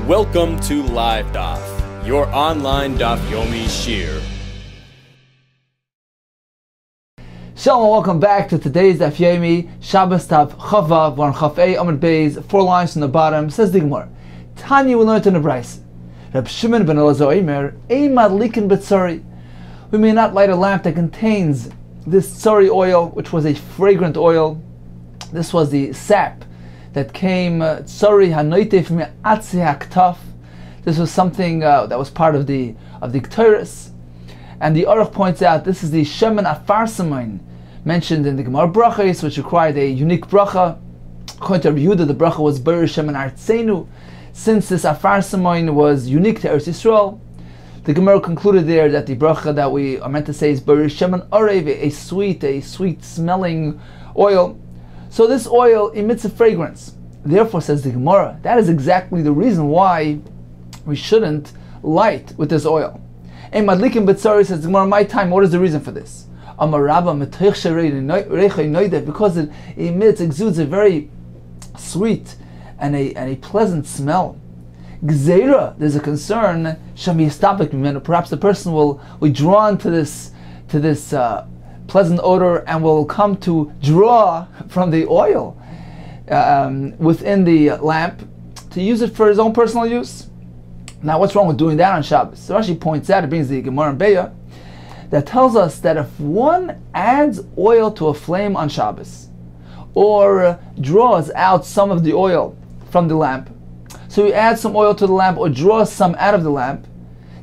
Welcome to Live Daf, your online Daf Yomi Shiur. Shalom, welcome back to today's Daf Yomi Shabbos Daf Chavav One Chafei Amud Beis, 4 lines from the bottom. Says the Gemara, Tanya, we learned in the Brayse, Reb Shimon ben Elazar Omer, Ein madlikin b'tzari. We may not light a lamp that contains this tsari oil, which was a fragrant oil. This was the sap that came tsari hanoite from atzi haktaf. This was something that was part of the Ketores. And the Aruch points out this is the shemen afarsamoin mentioned in the Gemara brachos, which required a unique bracha. According to Rabbi Yehuda, the bracha was ber shemen artzenu, since this afarsamoin was unique to Eretz Yisrael. The Gemara concluded there that the bracha that we are meant to say is ber shemen orev, a sweet smelling oil. So this oil emits a fragrance. Therefore, says the Gemara, that is exactly the reason why we shouldn't light with this oil. And madlikin b'tzari, says the Gemara, my time, what is the reason for this? Because it exudes a very sweet and a pleasant smell. Gzeira, there's a concern, perhaps the person will be drawn to this pleasant odor and will come to draw from the oil within the lamp to use it for his own personal use. Now, what's wrong with doing that on Shabbos? So Rashi points out, it brings the Gemara and Beya, that tells us that if one adds oil to a flame on Shabbos, or draws out some of the oil from the lamp, so he adds some oil to the lamp or draws some out of the lamp,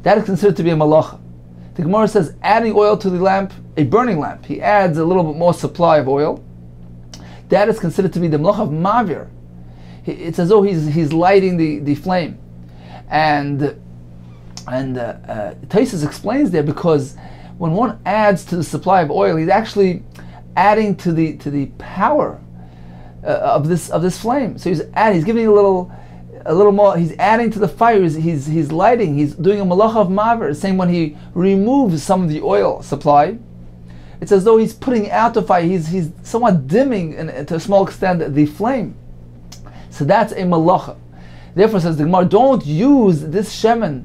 that is considered to be a malacha. The Gemara says adding oil to the lamp, a burning lamp, he adds a little bit more supply of oil, that is considered to be the malacha of mavir. It's as though he's lighting the flame. And Taisus explains there, because when one adds to the supply of oil, he's actually adding to the power of this flame. So he's giving a little more. He's adding to the fire. He's lighting. He's doing a malacha of maver. Saying when he removes some of the oil supply, it's as though he's putting out the fire. He's somewhat dimming, to a small extent, the flame. So that's a malacha. Therefore, says the Gemara, don't use this shemen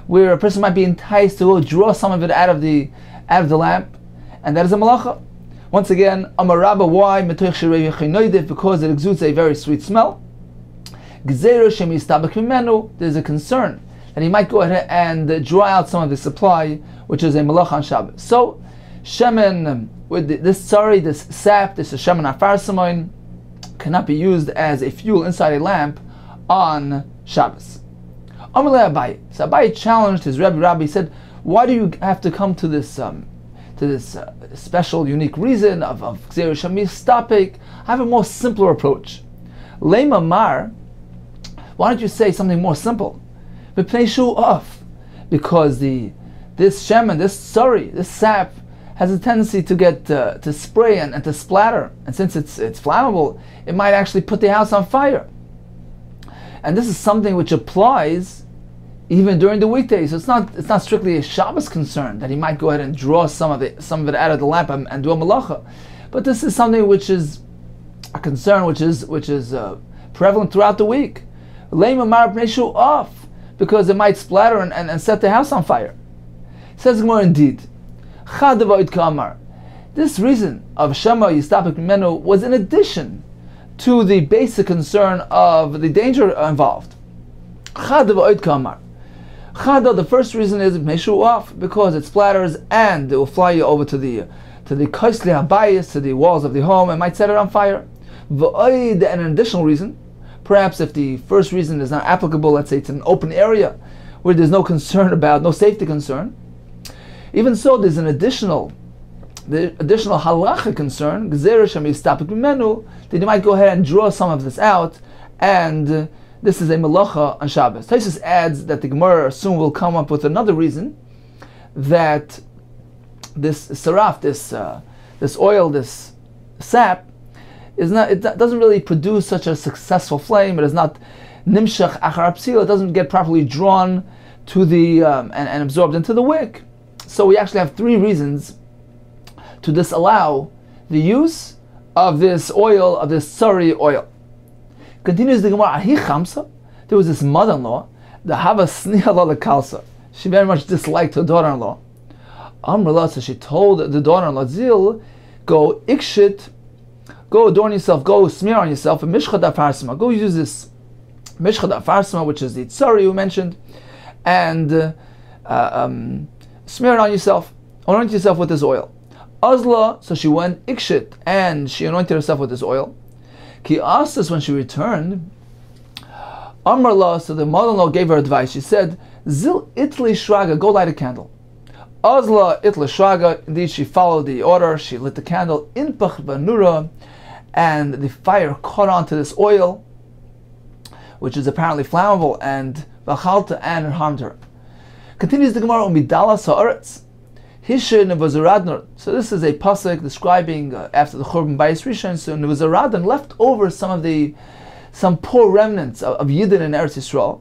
where a person might be enticed to go draw some of it out of the lamp, and that is a malacha. Once again, Amarabba, why? Because it exudes a very sweet smell. There's a concern that he might go ahead and draw out some of the supply, which is a malacha on Shabbos. So, shemen with this sap, this shemen afarsamoin, cannot be used as a fuel inside a lamp on Shabbos. Amalei Abaye. So Abaye challenged his Rabbi. He said, "Why do you have to come to this special, unique reason of Gzeira Shami Stapik? I have a more simpler approach. Lema Mar. Why don't you say something more simple? V'pnei off, because this shemen, this sap, has a tendency to get to spray and to splatter, and since it's flammable, it might actually put the house on fire." And this is something which applies even during the weekdays. So it's not strictly a Shabbos concern that he might go ahead and draw some of it out of the lamp and do a malacha, but this is something which is a concern which is prevalent throughout the week. Off, because it might splatter and set the house on fire. Says Gemara, indeed, this reason of Shema Yistapik Mimenu was in addition to the basic concern of the danger involved. The first reason is off, because it splatters and it will fly you over to the kaisli habayis, to the walls of the home, and might set it on fire. And an additional reason, perhaps if the first reason is not applicable, let's say it's an open area where there's no concern about, no safety concern, even so there's the additional halacha concern, that you might go ahead and draw some of this out, and this is a malacha on Shabbos. Taisus adds that the Gemara soon will come up with another reason that this saraf, this oil, this sap, it doesn't really produce such a successful flame. It is not nimshach achar psil. It doesn't get properly drawn to the and absorbed into the wick. So we actually have 3 reasons to disallow the use of this oil, of this tsari oil. Continues the Gemara, Ahi Chamsa, there was this mother-in-law, the hava sniha la kalsa. She very much disliked her daughter-in-law. Amrullah, so she told the daughter-in-law, Zil, go ikshit, go adorn yourself, go smear on yourself, and mishcha dafarsima. Go use this mishcha dafarsima, which is the tsari you mentioned, and smear it on yourself. Anoint yourself with this oil. Azla, so she went ikshit, and she anointed herself with this oil. Ki asas, when she returned, Amrullah, so the mother-in-law gave her advice. She said, Zil itli shraga, go light a candle. Azla itli shraga, indeed she followed the order. She lit the candle in pach vanura, and the fire caught on to this oil, which is apparently flammable, and vachalta, and it harmed her. Continues the Gemara, umidala sa'aretz hishe nevazaradner. So this is a pasuk describing after the Churban Bayis Rishon. So nevazaradner left over some poor remnants of Yidden in Eretz Yisrael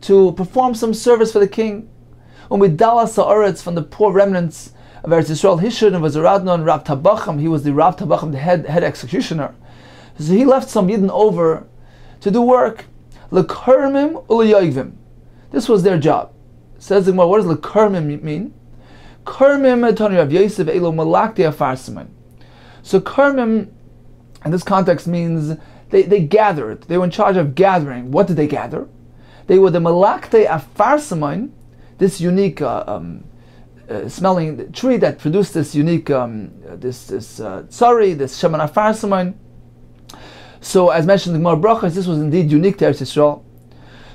to perform some service for the king. Umidala sa'aretz, from the poor remnants of Eretz Yisrael, Hishon was a Radnon Rav Tabacham. He was the Rav Tabacham, the head executioner. So he left some Yidden over to do work. Lekarmim u'leyoyvim. This was their job. Says the Gemara, what does lekarmim mean? Karmim etani Rav Yosef elo malakti afarsiman. So karmim, in this context, means they gathered. They were in charge of gathering. What did they gather? They were the malakti afarsiman, this unique smelling tree that produced this unique this tsari, this sheman afarsiman. So, as mentioned in the Gemara Brachos, this was indeed unique to Eretz Yisrael.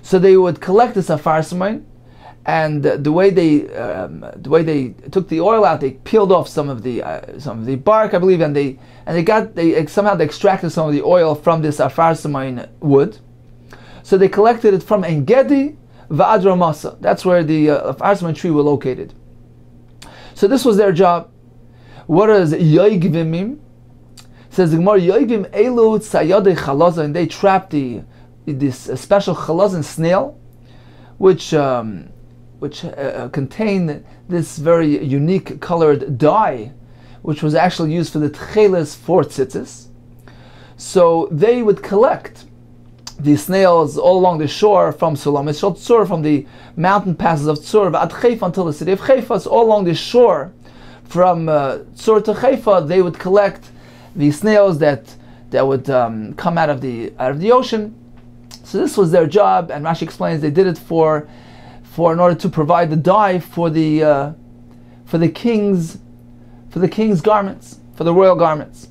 So they would collect this afarsiman, and the way they took the oil out, they peeled off some of the bark, I believe, and they somehow extracted some of the oil from this afarsiman wood. So they collected it from En Gedi v'ad Ramasa. That's where the afarsiman tree were located. So this was their job. What is yoigvim mean? Says the Gemara, yoigvim elu tzayadei chalaza, and they trapped this special chalazin snail, which contained this very unique colored dye, which was actually used for the tcheles for tzitzis. So they would collect the snails all along the shore from Sulam Yishal Tzur, from the mountain passes of Tzur, at Haifa until the city of Haifa. So all along the shore from Tzur to Haifa, they would collect the snails that would come out of the ocean. So this was their job, and Rashi explains they did it in order to provide the dye for the king's garments, for the royal garments.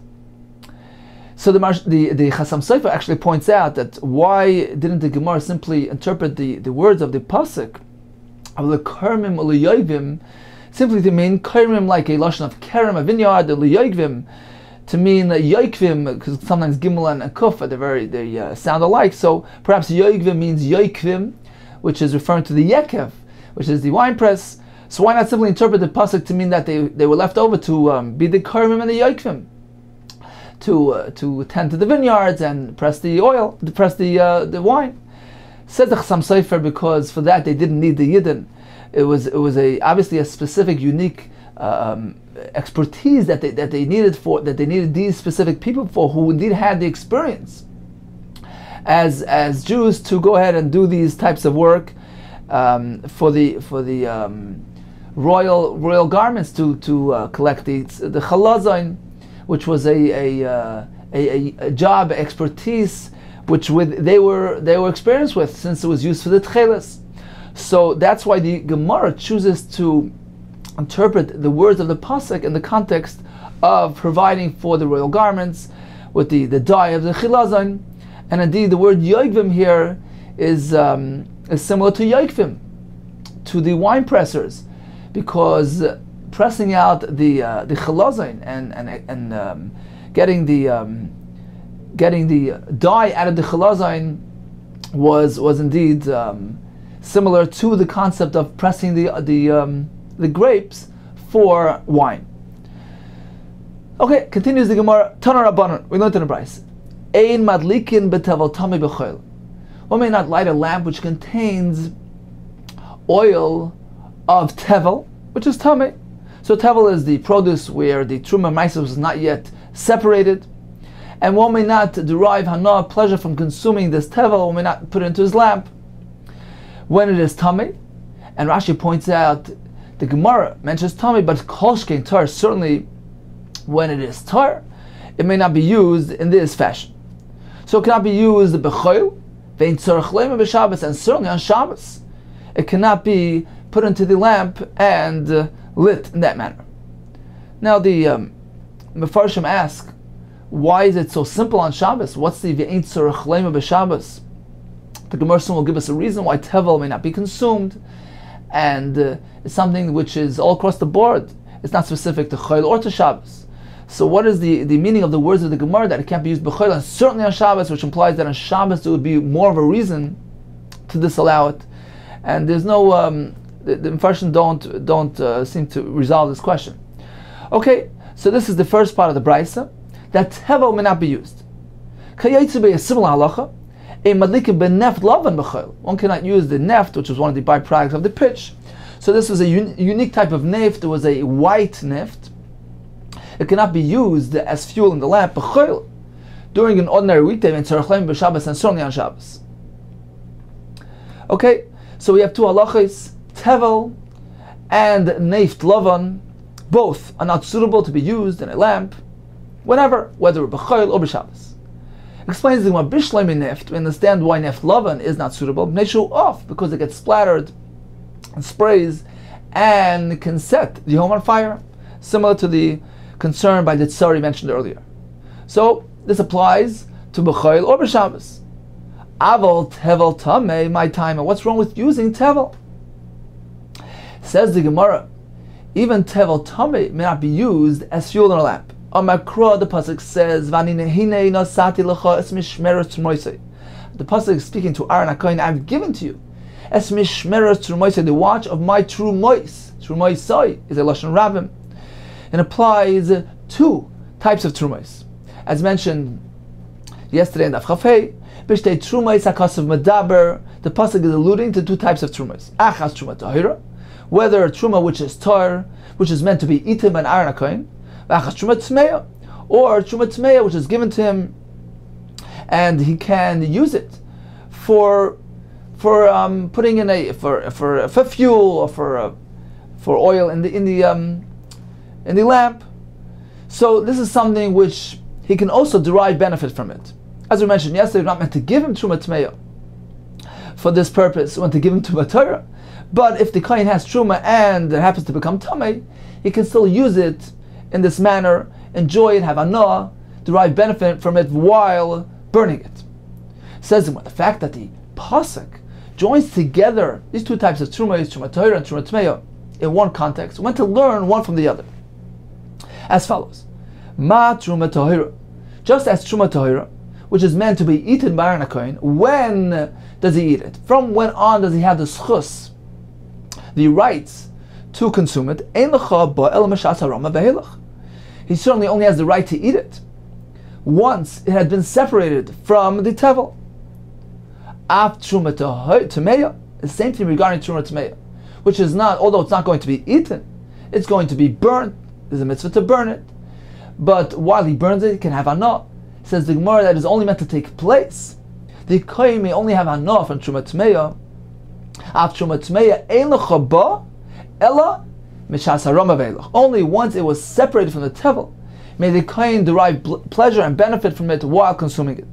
So the Chasam Sofer actually points out that why didn't the Gemara simply interpret the words of the pasuk of the kermim u'leyoyvim simply to mean kermim like a lashon of kerem, a vineyard, or leyoyvim to mean yoikvim, because sometimes gimel and kuf they sound alike. So perhaps yoikvim means yoikvim, which is referring to the yekev, which is the wine press. So why not simply interpret the pasuk to mean that they were left over to be the kermim and the yoikvim, to tend to the vineyards and press the oil, to press the wine. Says the Chasam Sofer, because for that they didn't need the Yidden. It was obviously a specific, unique expertise that they needed these specific people for, who indeed had the experience as Jews to go ahead and do these types of work for the royal garments, to collect the chalazon, which was a job expertise which they were experienced with, since it was used for the tcheles. So that's why the Gemara chooses to interpret the words of the pasuk in the context of providing for the royal garments with the dye of the chilazon. And indeed the word yoigvim here is similar to yoikvim, to the wine pressers, because pressing out the chilazon and getting the dye out of the chilazon was indeed similar to the concept of pressing the grapes for wine. Okay, continues the Gemara. Tana Rabbanan, we learned in the Bryce. Ein madlikin betevel tami b'choil. One may not light a lamp which contains oil of tevel, which is tami. So tevel is the produce where the truma ma'aser was not yet separated, and one may not derive hana, pleasure, from consuming this tevel. One may not put it into his lamp. when it is tummy, and Rashi points out the Gemara mentions tummy, but kolshkein tar, certainly when it is tar, it may not be used in this fashion. So it cannot be used b'choil, vein tzorach leima b'Shabbos, and certainly on Shabbos, it cannot be put into the lamp and lit in that manner. Now the Mefarshim ask, why is it so simple on Shabbos? What's the vein tzorach leima b'Shabbos? The Gemara soon will give us a reason why tevel may not be consumed, and it's something which is all across the board. It's not specific to Chol or to Shabbos. So what is the meaning of the words of the Gemara that it can't be used b'Chol and certainly on Shabbos, which implies that on Shabbos there would be more of a reason to disallow it? And there's no the Mefarshim don't seem to resolve this question. Okay, so this is the first part of the Brisa, that tevel may not be used. Kayetzu be a similar halacha. One cannot use the neft, which was one of the byproducts of the pitch. So this was a unique type of neft. It was a white neft. It cannot be used as fuel in the lamp during an ordinary weekday and certainly on Shabbos. Okay, so we have two halachas, tevel and neft lavan. Both are not suitable to be used in a lamp whenever, whether b'chol or b'Shabbos. Explains the Gemara Bishleimi neft. We understand why neft lavan is not suitable. Neshu off, because it gets splattered and sprays and can set the home on fire, similar to the concern by the tzari mentioned earlier. So this applies to b'chol or b'Shabbos. Aval tevel tamei, my time. And what's wrong with using tevel? Says the Gemara, even tevel tamei may not be used as fuel in a lamp. On Makra, the pasuk says, the pasuk is speaking to Aaron HaKohen, I've given to you es mishmeres trumoisei, the watch of my trumois. Trumoisei is a lashon rabbim, and applies two types of trumois, as mentioned yesterday in Daf Chafei. Bishtei trumois hakasav medaber. The pasuk is alluding to two types of trumois. Achas truma tahira, whether a truma which is tar, which is meant to be eaten by Aaron HaKohen, or truma tmeya, which is given to him, and he can use it for putting in for fuel or for oil in the lamp. So this is something which he can also derive benefit from it. As we mentioned yesterday, we're not meant to give him truma tmeya for this purpose. We want to give him truma Torah, but if the kohen has truma and it happens to become tamei, he can still use it in this manner, enjoy it, have anah, derive benefit from it while burning it. Says the fact that the pasuk joins together these two types of truma, truma Torah and truma tmeya, in one context. We want to learn one from the other. As follows: Ma truma Torah, just as truma Torah, which is meant to be eaten by Aaron HaKohen, when does he eat it? From when on does he have the schus, the rights to consume it? Ein lecha ba el mashas harama ve'helach. He certainly only has the right to eat it once it had been separated from the tevel. Af truma tmeya, the same thing regarding truma tmeya, which is not, although it's not going to be eaten, it's going to be burnt. There's a mitzvah to burn it, but while he burns it, he can have anah. Says the Gemara that is only meant to take place. The kohen may only have anah from truma tmeya. Af truma tmeya ein lecha ba ella. Only once it was separated from the tevel may the kohen derive pleasure and benefit from it while consuming it.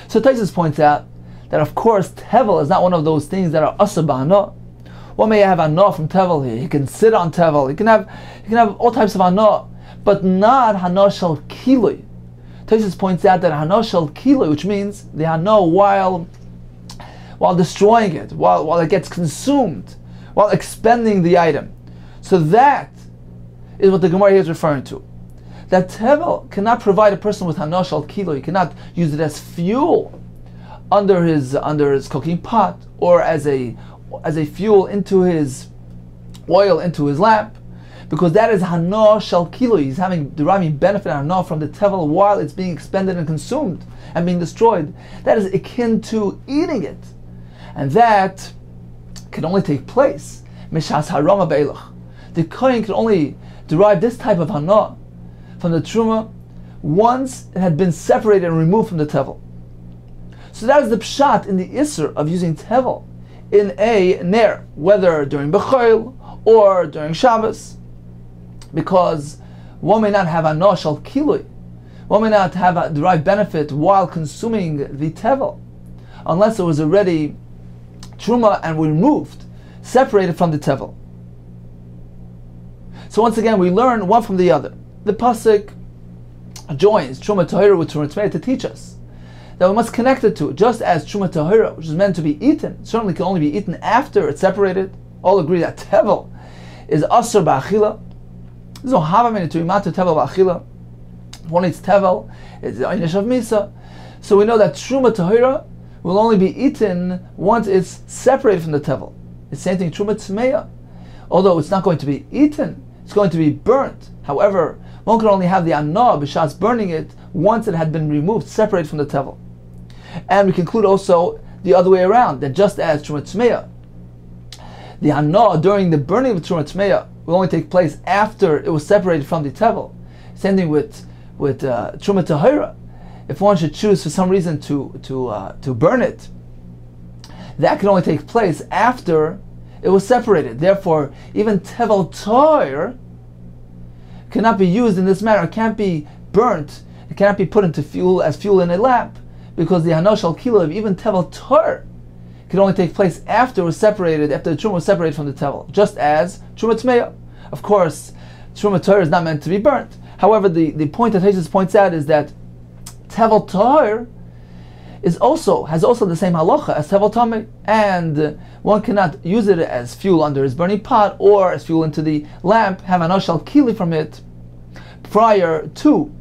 So Taisus points out that of course tevel is not one of those things that are asa b'anah. One may have anah from tevel here. He can sit on tevel. He can have all types of anah, but not hanah shel kiloi. Taisus points out that hanah shel kiloi, which means the hanah while destroying it, while it gets consumed, while expending the item. So that is what the Gemara here is referring to. That tevel cannot provide a person with hanah shel kilo. He cannot use it as fuel under his cooking pot, or as a fuel into his oil into his lamp, because that is hanah shel kilo. He's deriving benefit and hanah from the tevel while it's being expended and consumed and being destroyed. That is akin to eating it, and that can only take place mishas harama be'elach. The kohen can only derive this type of hanah from the truma once it had been separated and removed from the tevel. So that is the pshat in the isser of using tevel in a ner, whether during Bechol or during Shabbos, because one may not have a noshal kilui, one may not have a derived benefit while consuming the tevel, unless it was already truma and removed, separated from the tevel. So once again, we learn one from the other. The pasuk joins truma tahira with truma tmeya to teach us that we must connect it to, just as truma tahira, which is meant to be eaten, certainly can only be eaten after it's separated. All agree that tevel is asur ba'achila. There's no hava to imata tevel ba'achila. One eats tevel, it's the einish of misa. So we know that truma tahira will only be eaten once it's separated from the tevel. It's the same thing truma tmeya. Although it's not going to be eaten, it's going to be burnt. However, one can only have the anah b'shas burning it once it had been removed, separated from the tevel. And we conclude also the other way around, that just as truma tmeya, the anah during the burning of truma tmeya will only take place after it was separated from the tevel. Same thing with truma tahira. If one should choose for some reason to burn it, that can only take place after it was separated. Therefore, even tevel toir cannot be used in this manner. It can't be burnt. It cannot be put into fuel as fuel in a lamp, because the hanoshal kilo of even tevel toir can only take place after it was separated, after the truma was separated from the tevel, just as truma tmeya. Of course, truma toir is not meant to be burnt. However, the point that Jesus points out is that tevel toir has also the same halacha as tevel tamei, and one cannot use it as fuel under his burning pot or as fuel into the lamp, have an oshal kili from it prior to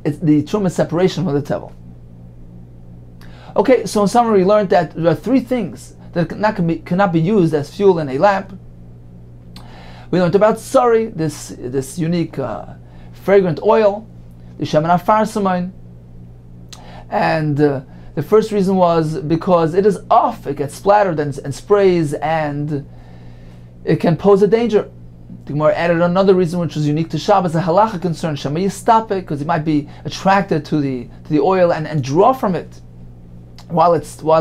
the truma separation from the tevel. Okay, so in summary, we learned that there are three things that cannot be used as fuel in a lamp. We learned about sari, this unique fragrant oil, the shemen afarsamin, and the first reason was because it is off, it gets splattered and sprays, and it can pose a danger. The Gemara added another reason which was unique to Shabbos, a halacha concern, shema yistapek, because he might be attracted to the oil and draw from it while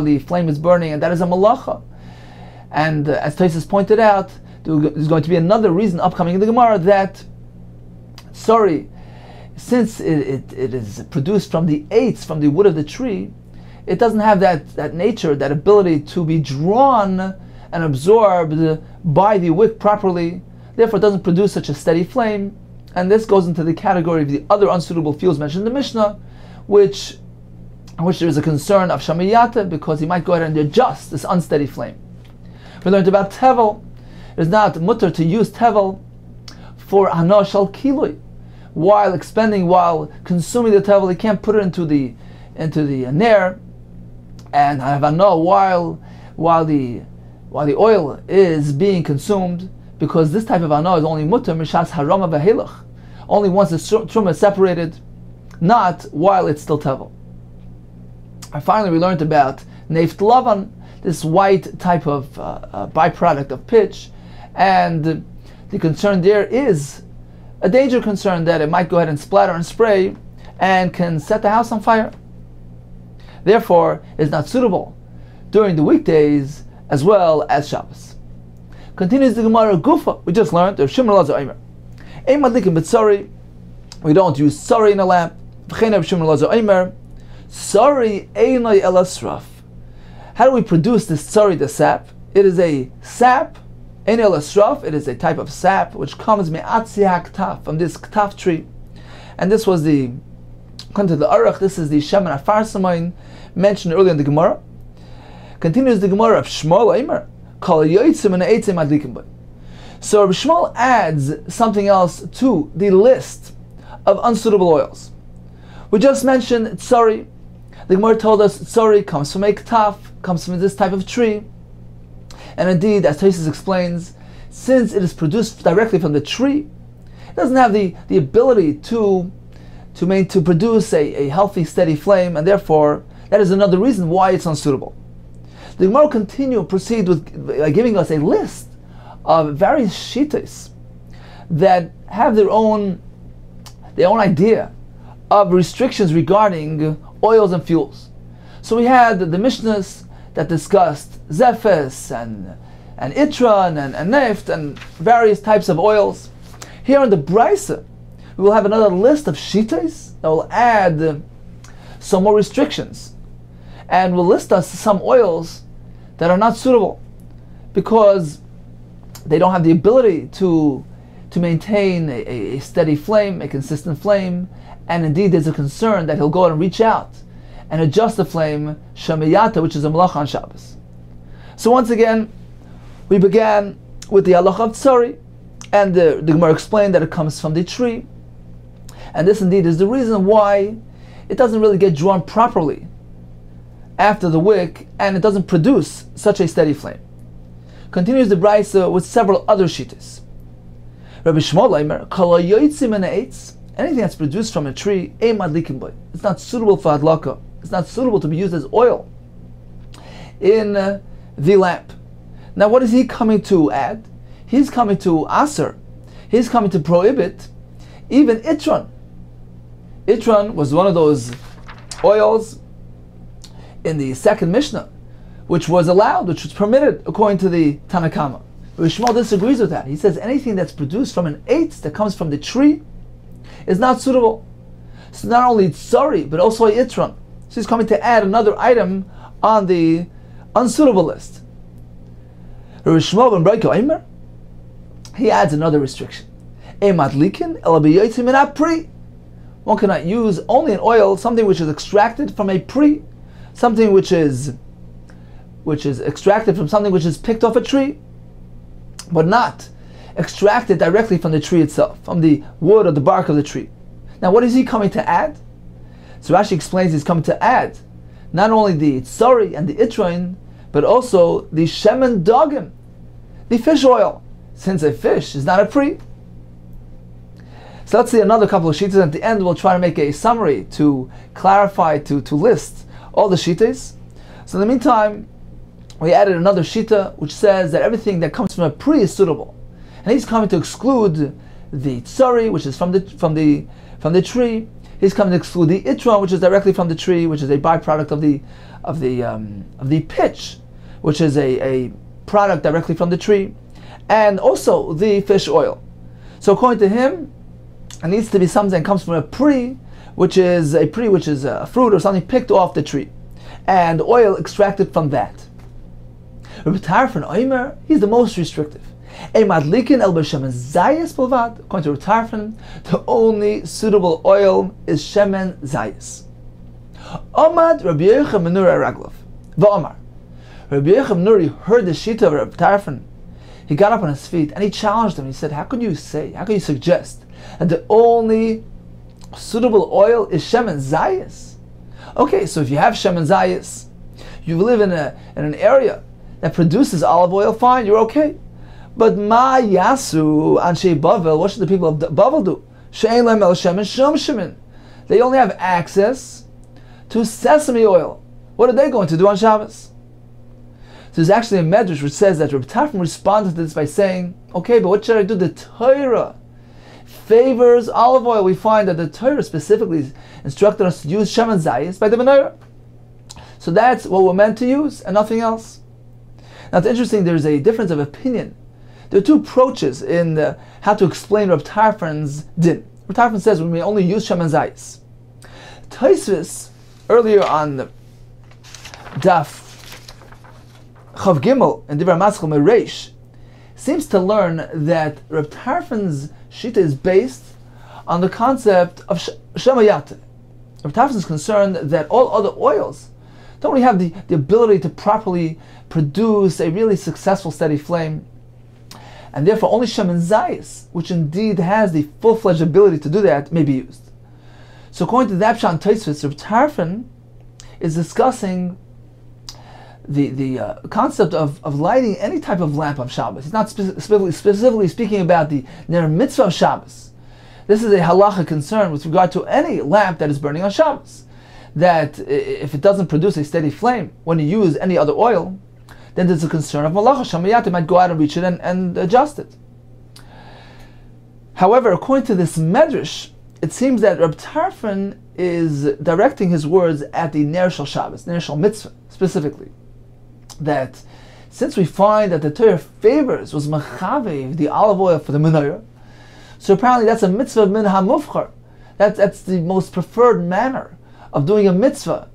the flame is burning, and that is a malacha. And as Taisus pointed out, there's going to be another reason upcoming in the Gemara that, since it is produced from the eitz, from the wood of the tree, it doesn't have that nature, that ability to be drawn and absorbed by the wick properly. Therefore, it doesn't produce such a steady flame. And this goes into the category of the other unsuitable fuels mentioned in the Mishnah, which there is a concern of shamayata, because he might go ahead and adjust this unsteady flame. We learned about tevel. It is not mutter to use tevel for hanoshal kilui. While consuming the tevel, he can't put it into the ner and have anah while the oil is being consumed, because this type of anah is only mutter mishas harama v'helach, only once the truma is separated, not while it's still tevel. And finally, we learned about neft lavan, this white type of byproduct of pitch, and the concern there is a danger concern that it might go ahead and splatter and spray and can set the house on fire. Therefore, it's not suitable during the weekdays as well as Shabbos. Continues the Gemara Gufa. We just learned of Shimon Lazo Eimer. Ein madlikin b'tzari. We don't use tsari in a lamp. V'chein of Shimon Lazo Eimer. Tsari einay elasraf. How do we produce this tsari, the sap? It is a sap. Ein elasraf. It is a type of sap which comes me'atzi haktaf, from this ktaf tree. And this was according to the Aruch, this is the shemen afarsamin mentioned earlier in the Gemara. Continues the Gemara of Shmuel Eimer. Kol yotzim and eitzim adlikim b'y. So Rabbi Shmuel adds something else to the list of unsuitable oils. We just mentioned tsari. The Gemara told us tsari comes from a ktaf, comes from this type of tree. And indeed, as Taisus explains, since it is produced directly from the tree, it doesn't have the ability to produce a healthy, steady flame, and therefore that is another reason why it's unsuitable. The Gemara proceed with giving us a list of various shittas that have their own idea of restrictions regarding oils and fuels. So we had the Mishnahs that discussed zephes and itron and neft and various types of oils. Here in the Brisa, we will have another list of shitas that will add some more restrictions, and will list us some oils that are not suitable because they don't have the ability to maintain a steady flame, a consistent flame, and indeed there's a concern that he'll go out and reach out and adjust the flame, Shemayata, which is a malacha on Shabbos. So once again, we began with the halacha of tsari, and the Gemara explained that it comes from the tree, and this indeed is the reason why it doesn't really get drawn properly after the wick, and it doesn't produce such a steady flame. Continues the Brisa with several other shittas. Rabbi Shmuel Leimer, Kala yoytzim min ha'etz, anything that's produced from a tree, ein madlikin bo. It's not suitable for adlaka. It's not suitable to be used as oil in the lamp. Now, what is he coming to add? He's coming to aser. He's coming to prohibit even itron. Itron was one of those oils in the second Mishnah, which was allowed, which was permitted according to the Tanakama. Shmuel disagrees with that. He says anything that's produced from an eitz that comes from the tree is not suitable. So not only tsari, but also itron. So he's coming to add another item on the unsuitable list. Shmuel ben Breiko Eimer, he adds another restriction. One cannot use only an oil, something which is extracted from a pri, something which is extracted from something which is picked off a tree, but not extracted directly from the tree itself, from the wood or the bark of the tree. Now, what is he coming to add? So Rashi explains he's coming to add not only the tsari and the itroin, but also the shemen dogim, the fish oil, since a fish is not a pri. So let's see another couple of shitas. At the end, we'll try to make a summary to clarify, to list all the shitas. So in the meantime, we added another shita which says that everything that comes from a pri is suitable, and he's coming to exclude the tsari, which is from the tree. He's coming to exclude the itron, which is directly from the tree, which is a byproduct of the pitch, which is a product directly from the tree, and also the fish oil. So according to him, it needs to be something that comes from a pri, which is a fruit or something picked off the tree, and oil extracted from that. Rabbi Tarfon Oimer, he's the most restrictive. According to Rabbi Tarfon, the only suitable oil is shemen zayis. Amad Rabbi Yochanan ben Nuri Raglov. Va'amar. Rabbi Yochanan ben Nuri heard the shita of Rabbi Tarfon. He got up on his feet and he challenged him. He said, how can you suggest that the only suitable oil is shemen zayis? Okay, so if you have shemen zayis, you live in an area that produces olive oil, fine, you're okay. But ma yasu anshe Bavel, what should the people of Bavel do? She'ein lehem el shemen shom shemen. They only have access to sesame oil. What are they going to do on Shabbos? So there's actually a medrash which says that Rabbi Tarfon responded to this by saying, okay, but what should I do? The Torah favors olive oil. We find that the Torah specifically instructed us to use shemen zayis by the menorah. So that's what we're meant to use and nothing else. Now it's interesting, there's a difference of opinion. There are two approaches in how to explain Rabbi Tarfon's din. Rabbi Tarfon says we may only use shemen zayis. Tosfos, earlier on the Daf Chav Gimel and Divrei Maschil Mereish, seems to learn that Rabbi Tarfon's shita is based on the concept of shemayata. Rabbi Tarfon is concerned that all other oils don't really have the ability to properly produce a really successful steady flame, and therefore only shemen zayis, which indeed has the full-fledged ability to do that, may be used. So according to the Pshat Tosfos, Rabbi Tarfon is discussing the concept of lighting any type of lamp on Shabbos. He's not specifically speaking about the ner mitzvah of Shabbos. This is a halacha concern with regard to any lamp that is burning on Shabbos, that if it doesn't produce a steady flame when you use any other oil, then there's a concern of malacha shamayat. It might go out and reach it and adjust it. However, according to this medrash, it seems that Rabbi Tarfon is directing his words at the ner shel Shabbos, ner shel mitzvah specifically. that since we find that the Torah favors, was mechavev, the olive oil for the menorah, so apparently that's a mitzvah min hamufchar. That's the most preferred manner of doing a mitzvah,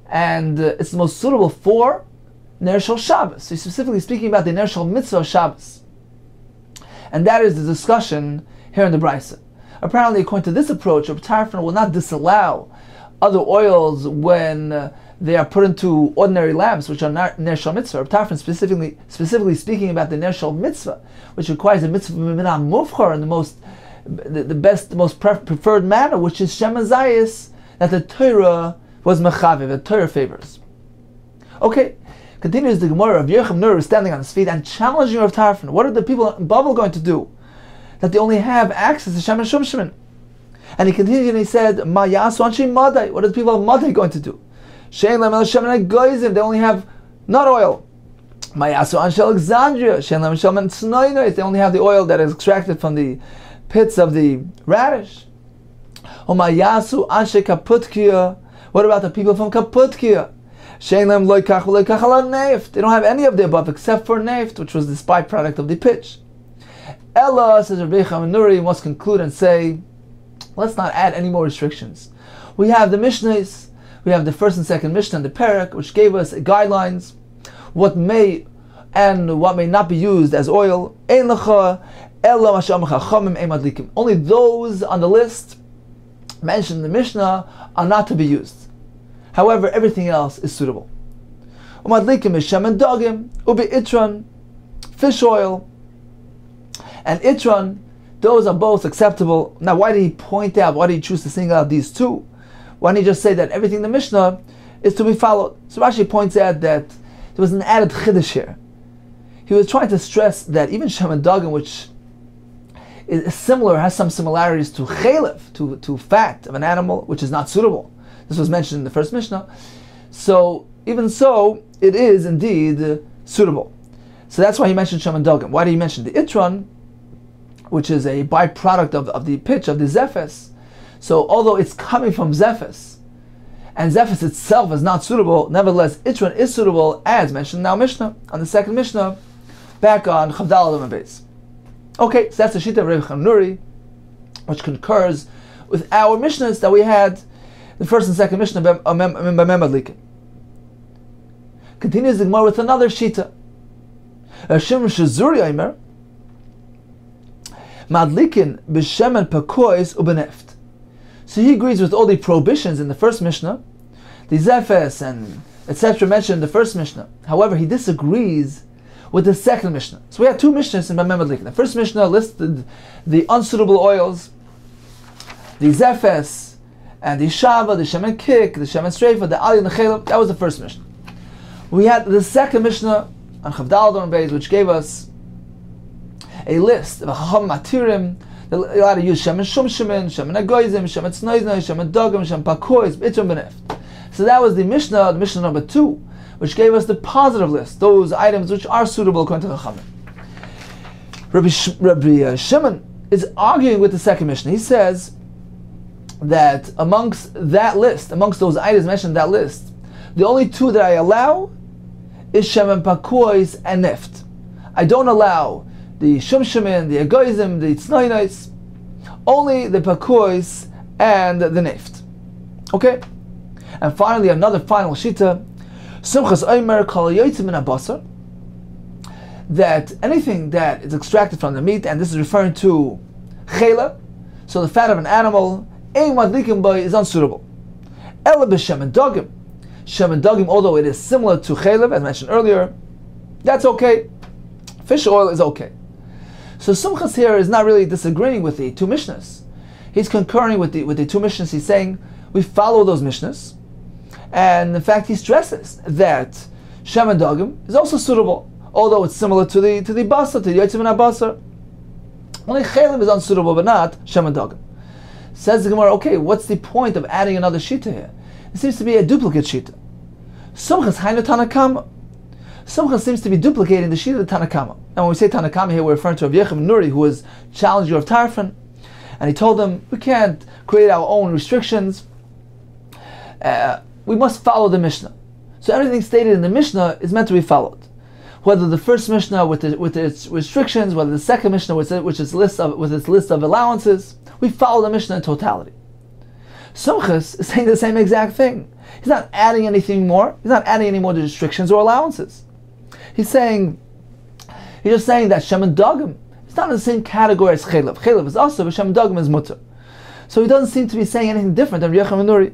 and it's the most suitable for Ner Shel Shabbos. So he's specifically speaking about the Ner Shel Mitzvah of Shabbos, and that is the discussion here in the Brisa. Apparently, according to this approach, Reb Tarfon will not disallow other oils when they are put into ordinary lamps, which are Ner Shel Mitzvah. Reb Tarfon specifically speaking about the Ner Shel Mitzvah, which requires a mitzvah min hamufchar, and the best, the most preferred manner, which is Shem Hazayis, that the Torah was mechavev, the Torah favors. Okay, continues the Gemara of Yechim Nur standing on his feet and challenging Reb Tarfon. What are the people in Bavel going to do? That they only have access to Shem and Shumshimin. And he continued and he said, Ma yasu anshe madai. What are the people of Madai going to do? Shein lam el Shem and Goyzim. They only have not oil. Ma yasu anshe Alexandria. Shein lam Shem and Tznoinois. They only have the oil that is extracted from the pits of the radish. O ma yasu anshe Kaputkia. What about the people from Kaputkia? Shein lam loy kach v'loy kach ala neft. They don't have any of the above except for neft, which was this byproduct of the pitch. Ella, says Rabbi Chaminuri, must conclude and say, let's not add any more restrictions. We have the Mishnahs, we have the first and second Mishnah and the Perek, which gave us guidelines, what may and what may not be used as oil. Only those on the list mentioned in the Mishnah are not to be used. However, everything else is suitable. Fish oil and itron, those are both acceptable. Now, why did he point out, why did he choose to single out these two? Why didn't he just say that everything in the Mishnah is to be followed? So Rashi points out that there was an added chiddush here. He was trying to stress that even Shem and Dagim, which is similar, has some similarities to chalev, to fat of an animal, which is not suitable. This was mentioned in the first Mishnah. So, even so, it is indeed suitable. So that's why he mentioned Shem and Dagim. Why did he mention the itron, which is a byproduct of the pitch, of the zephes? So although it's coming from zephes, and zephes itself is not suitable, nevertheless itron is suitable, as mentioned now Mishnah, on the second Mishnah, back on Chavdal Adam Beis. Okay, so that's the Shita of Rabbi Chaminuri, which concurs with our Mishnahs that we had, the first and second Mishnah by Madlikin. Continues the Gemara with another Shita. Hashem Shazuri Aimer Madlikin b'shemen pakois ubeneft. So he agrees with all the prohibitions in the first Mishnah, the zephes and etc. mentioned in the first Mishnah. However, he disagrees with the second Mishnah. So we have two Mishnahs in Bameh Madlikin. The first Mishnah listed the unsuitable oils, the zephes and the shava, the shemen kik, the shemen streifa, the ali and the chelab. That was the first Mishnah. We had the second Mishnah on Chavdal Don Beis, which gave us a list of Chacham Matirim. They're allowed to use Shemen Shumshimin, Shemen Agoizim, Shemen Tznoiznoi, Shemen Dogim, Shemen Pakois, B'itron Beneft. So that was the Mishnah number 2, which gave us the positive list, those items which are suitable according to Chachamim. Rabbi Shimon is arguing with the second Mishnah. He says that amongst that list, amongst those items mentioned in that list, the only two that I allow is Shemen Pakois and Neft. I don't allow the Shumshimin, the Egoizim, the Tznoinais, only the Pakois and the Neft. Okay? And finally, another final Shita, Simchas Omer Kol Yotzim Min HaBasar, that anything that is extracted from the meat, and this is referring to Chela, so the fat of an animal, Ein Madlikim Bo is unsuitable. Ela B'Shem and Dogim. Shem and Dagim, although it is similar to chalev, as mentioned earlier, that's okay. Fish oil is okay. So Sumchas here is not really disagreeing with the two Mishnahs. He's concurring with the two Mishnahs. He's saying we follow those Mishnahs, and in fact he stresses that Shem and Dagim is also suitable, although it's similar to the basar, to the Yotzim Min HaBasar. Only chalev is unsuitable, but not Shem and Dagim. Says the Gemara, okay, what's the point of adding another shita here? It seems to be a duplicate shita. Sumchas Hainu Tanakama. Sumchas seems to be duplicating the shita of the Tanakama. And when we say Tanakama here, we're referring to Rav Yechim Nuri, who was challenger of Tarfon, and he told them, we can't create our own restrictions. We must follow the Mishnah. So everything stated in the Mishnah is meant to be followed. Whether the first Mishnah with its restrictions, whether the second Mishnah with its list of allowances, we follow the Mishnah in totality. Sumchus is saying the same exact thing. He's not adding anything more. He's not adding any more restrictions or allowances. He's just saying that Shem and Dagim is not in the same category as Chelev. Chelev is also, but Shem and Dagim is Mutter. So he doesn't seem to be saying anything different than Yecham and Nuri.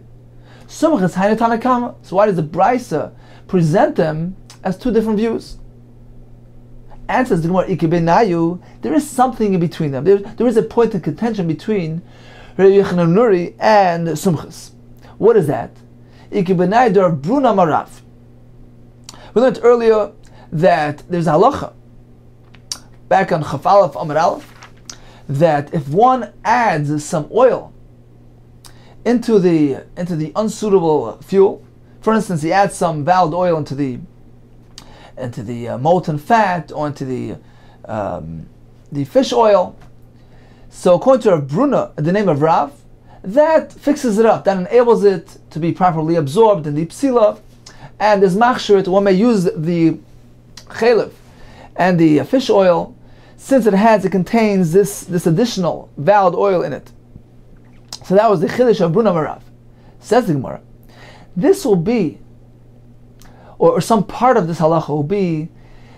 Sumchus Hainu Tanakama. So why does the Brisa present them as two different views? Answers the Gemara, Ikebenayu, there is something in between them. There is a point of contention between Rabbi Yochanan Nuri and Sumchus. What is that? Ikebenayu der Bruna Marav. We learned earlier that there's a halacha back on Chaf Aleph Amar Aleph that if one adds some oil into the unsuitable fuel, for instance, he adds some valid oil into the molten fat or into the fish oil. So according to Rav Bruna, the name of Rav, that fixes it up, that enables it to be properly absorbed in the psila, and as machshirit, one may use the chelev and the fish oil, since it contains this additional valid oil in it. So that was the chiddush of Bruna Rav. Says the Gemara, this will be, or some part of this halacha will be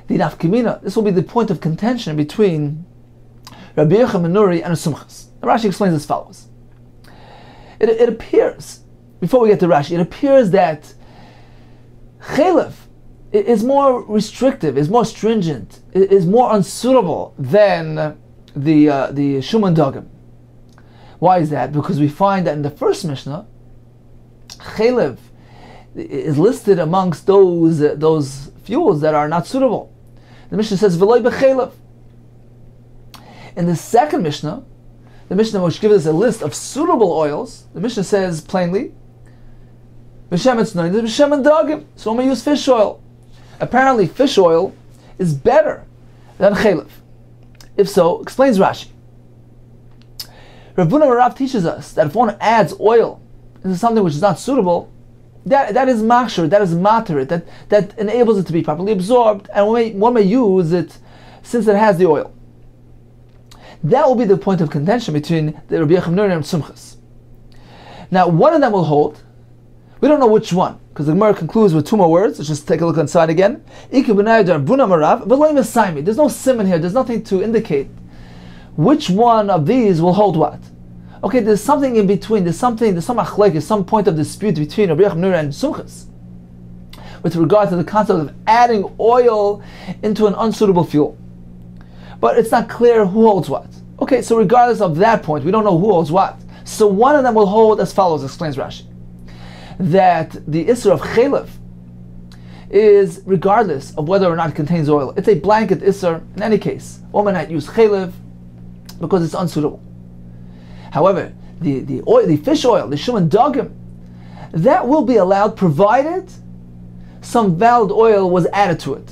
the nafkamina. This will be the point of contention between Rabbi Yochanan Nuri and Sumchus. Rashi explains as follows. It appears, before we get to Rashi, it appears that chelev is more restrictive, is more stringent, is more unsuitable than the Shuman Dagim. Why is that? Because we find that in the first Mishnah, chelev is listed amongst those fuels that are not suitable. The Mishnah says v'loy b'chelev. In the second Mishnah, the Mishnah which gives us a list of suitable oils, the Mishnah says plainly, b'shem etznoin, b'shem and dagim. So when we use fish oil, apparently fish oil is better than chelev. If so, explains Rashi. Rav Huna Rav teaches us that if one adds oil into something which is not suitable, that is machshir, that is materit, that enables it to be properly absorbed, and one may use it since it has the oil. That will be the point of contention between the Rabbi Yochanan Nuri and Sumchus. Now, one of them will hold. We don't know which one, because the Gemara concludes with two more words. Let's just take a look inside again. There's no simon here. There's nothing to indicate which one of these will hold what. Okay, there's something in between. There's some achlek, some point of dispute between Rabbi Yochanan Nuri and Sumchus with regard to the concept of adding oil into an unsuitable fuel. But it's not clear who holds what. Okay, so regardless of that point, we don't know who holds what. So one of them will hold as follows, explains Rashi, that the Isser of Chelev is regardless of whether or not it contains oil. It's a blanket Isser in any case. One may not use Chelev because it's unsuitable. However, the fish oil, the Shuman Dagim, that will be allowed provided some valid oil was added to it.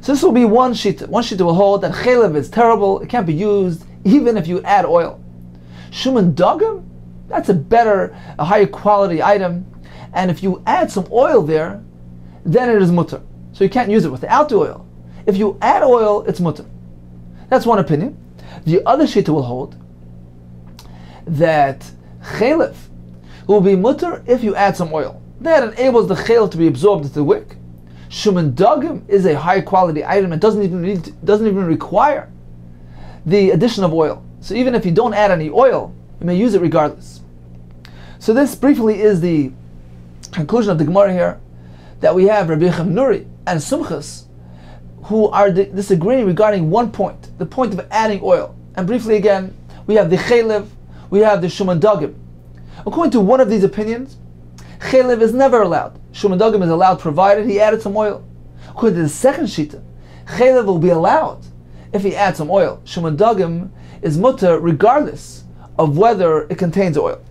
So this will be one shita. One shita will hold that chelev is terrible, it can't be used even if you add oil. Shuman Dagim, that's a higher quality item, and if you add some oil there, then it is mutter. So you can't use it without the oil. If you add oil, it's mutter. That's one opinion. The other shita will hold that chelev will be mutter if you add some oil. That enables the chelev to be absorbed into the wick. Shuman Dagim is a high quality item and doesn't even require the addition of oil. So even if you don't add any oil, you may use it regardless. So this briefly is the conclusion of the Gemara here, that we have Rabbi Yochanan Nuri and Sumchus who are disagreeing regarding one point, the point of adding oil. And briefly again, we have the chelev, we have the Shuman Dagim. According to one of these opinions, chelev is never allowed. Shuman Dagim is allowed provided he added some oil. According to the second shita, chelev will be allowed if he adds some oil. Shuman Dagim is mutter regardless of whether it contains oil.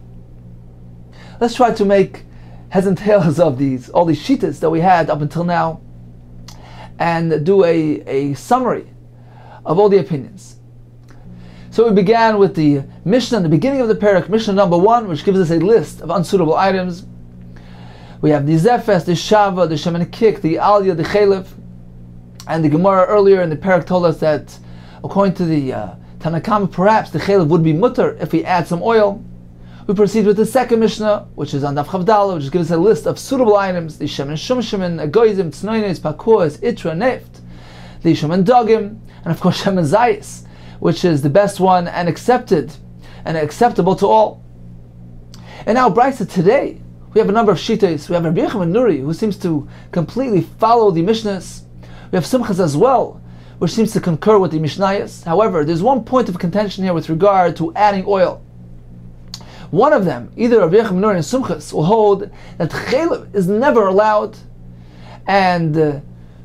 Let's try to make heads and tails of all these shitas that we had up until now, and do a summary of all the opinions. So we began with the Mishnah in the beginning of the parak, Mishnah number 1, which gives us a list of unsuitable items. We have the Zefes, the Shava, the Shemen Kik, the Aliyah, the Chelev. And the Gemara earlier in the parak told us that according to the Tanakama, perhaps the Chelev would be mutter if we add some oil. We proceed with the second Mishnah, which is on Daf Chavdala, which gives us a list of suitable items: the Shemen Shumshimen, Agoizim, Tznoines, Pakuas, Itra, Neft, the Shemen Dogim, and of course Shemen Zayis, which is the best one and accepted and acceptable to all. And now, Brisa, today we have a number of Shittas. We have Rabbi Yochanan Nuri, who seems to completely follow the Mishnahs. We have Simchas as well, which seems to concur with the Mishnayos. However, there's one point of contention here with regard to adding oil. One of them, either Rabbi Yochanan Nuri and Simchas, will hold that Chelev is never allowed, and